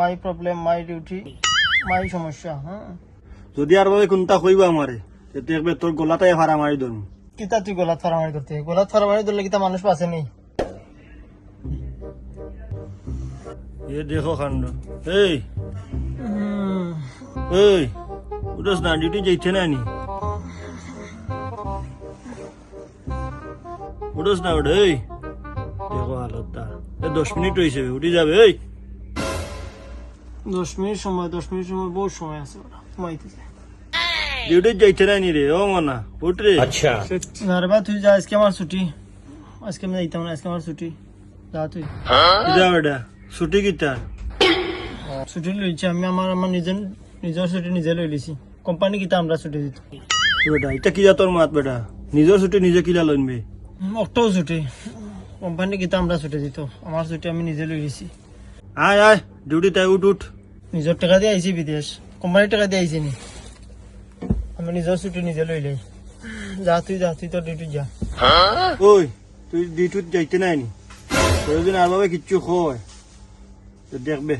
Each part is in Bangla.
মাই প্রবলেম, মাই ডিউটি, মাই সমস্যা। হ্যাঁ, যদি আর ভাবে কোনটা কইবা আমারে এতে একবার তোর গলাটাই ভাড়া মারি ধরুন। কিতা তুই গলাত ফারামারি করতে, গলাত ফারামারি ধরলে কিতা মানুষ পাশে নেই। এ দেখো কাণ্ড। এই এই উঠোস না, ডিউটি যাইতে না নি? উঠোস না ওটা। এই দেখো হালতটা, 10 মিনিট হয়েছে, উঠে যাবে। এই 10 মিনিট সময়, 10 মিনিট সময় বহু সময় আছে, ওরা ঘুমাইতেছে। ডিউটি যাইতে না নি রে? ও মনা উঠ রে। আচ্ছা না রে বা, তুই যা, আজকে আমার ছুটি, আজকে আমি যাইতাম না, আজকে আমার ছুটি, যা তুই। যা বেটা, ছুটি কিতা? ছুটি লইছি আমি, আমার আমার নিজের ছুটি নিজে লই লিছি। কোম্পানি কিতা আমরা ছুটি দিত। বেটা এটা কি যা তোর মাত বেটা? নিজের ছুটি নিজে কিলা লইনবে? অক্টাও ছুটি, কোম্পানি কিতা আমরা ছুটি দিত, আমার ছুটি আমি নিজে লই লিছি। আয় আয় ডিউটি তাই উঠ উঠ। নিজের টাকা দিয়ে আইছি বিদেশ, কোম্পানির টাকা দিয়ে আইছি নি, আমি নিজের ছুটি নিজে লই লাই। যা তুই, যা তুই, তোর ডিউটি যা। ওই তুই ডিউটিত যাইতে নাই নি? তোর যদি আর ভাবে কিচ্ছু কয় তো দেখবে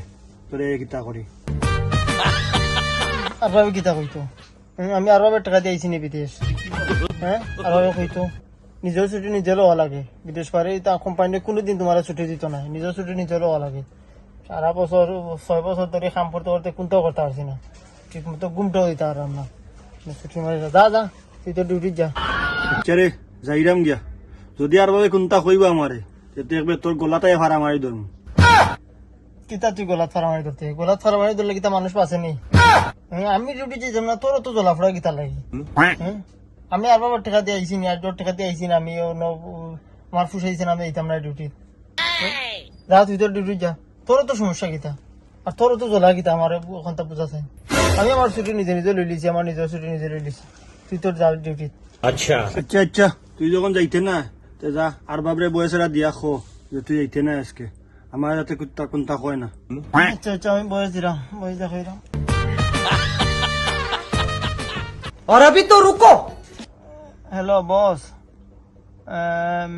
তোরে কিতা করি। আর ভাবে কিতা কইতো? আমি আর ভাবে টাকা দিয়ে আইছি নি বিদেশ? হ্যাঁ, আর ভাবে কইতো নিজের ছুটি নিজে লওয়া লাগে। বিদেশ পারে তা কোম্পানি কোনোদিন তোমার ছুটি দিত না, নিজের ছুটি নিজে লওয়া লাগে। সারা বছর 6 বছর ধরে কাম করতে করতে কোনটাও করতে পারছি না, ঠিক মতো ঘুমটাও দিতে পারলাম না। ছুটি মারি যা, যা তুই তোর ডিউটি যা। আচ্ছা যাইরাম গিয়া, যদি আর ভাবে কোনটা কইবা আমারে তো একবার তোর গলাটাই ভাড়া মারি ধরুন। কিতা তুই গলাত ফারামারি করতে, গলাত ফারামারি ধরলে কিতা মানুষ পাশে নেই। আমি ডিউটি যেতাম না, তোর তো জলাফড়া কিতা লাগে। হ্যাঁ, আমি আর বাবার টাকা দিয়ে আইসি নি, আর তোর টাকা দিয়ে আইসি না, আমি আমার ফুসাইছি না, আমি এইতাম না ডিউটি। যা তুই তোর ডিউটি যা, তোর তো সমস্যা কিতা, আর তোর তো জ্বলা কিতা আমার ওখান তা বুঝা চাই। আমি আমার ছুটি নিজে নিজে লই লিছি, আমার নিজের ছুটি নিজে লই লিছি, তুই তোর যা ডিউটি। আচ্ছা আচ্ছা আচ্ছা তুই যখন যাইতে না তো যা, আর বাবরে বয়সেরা দিয়া খো যে তুই যাইতে না আজকে, আমার যাতে কোনটা কোনটা কয় না। আচ্ছা আচ্ছা, আমি বয়স দিলাম, বয়স দেখাইলাম। और अभी तो रुको। हेलो बॉस,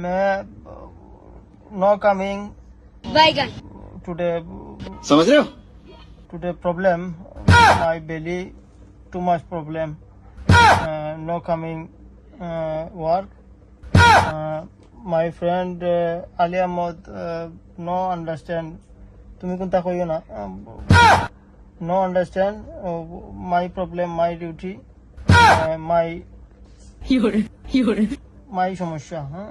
मैं नो कमिंग बैगन टुडे, समझ रहे हो? Today problem, my belly too much problem, no coming work, my friend Aliya मोद नो अंडरस्टैंड, तुम्हें कुंता कोई ना, no understand my problem, my duty, my समस्या। हाँ,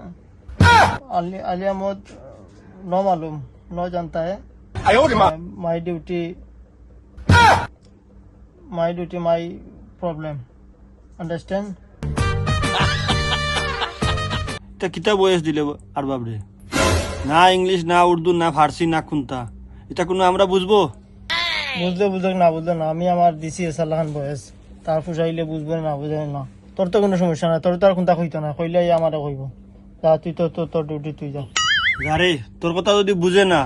आलिया मोद नो मालूम, नो जानता है, my duty, my problem, understand. তা কিতা বয়স দিলে আর বাবরে? না ইংলিশ, না উর্দু, না ফার্সি, না কোনটা, এটা কোনো আমরা বুঝবো? বুঝলে বুঝলে না বুঝলে না, আমি আমার দিছি সাল্লাহান বয়স, তার ফুসাইলে বুঝবে না বুঝে না। তোর তো কোনো সমস্যা না, তোর তো আর কোনটা কইতো না, কইলে আমারে কইব। যা তুই তোর ডিউটি তুই যা। আরে তোর কথা যদি বুঝে না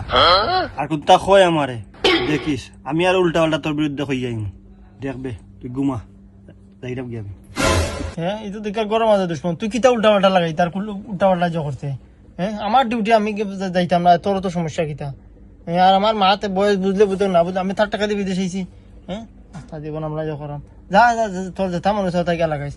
আর কোনটা কয় আমারে, দেখিস আমি আর উল্টা পাল্টা তোর বিরুদ্ধে কই যাইম, দেখবে তুই ঘুমা। যাইরাম গিয়া আমি। হ্যাঁ, এই তো দেখার গরম আছে দুশ্মন, তুই কিতা উল্টা পাল্টা লাগাই, তার উল্টা পাল্টা যা করতে। হ্যাঁ, আমার ডিউটি আমি যাইতাম না, তোর তো সমস্যা কিতা? হ্যাঁ, আর আমার মাতে বয়স বুঝলে বুঝতে না বুঝলে, আমি তার টাকা দিয়ে বিদেশ আইছি। হ্যাঁ, তা জীবন আমরা যা করাম, যা যা তোর যেতাম মনে হচ্ছে তাই লাগাইস।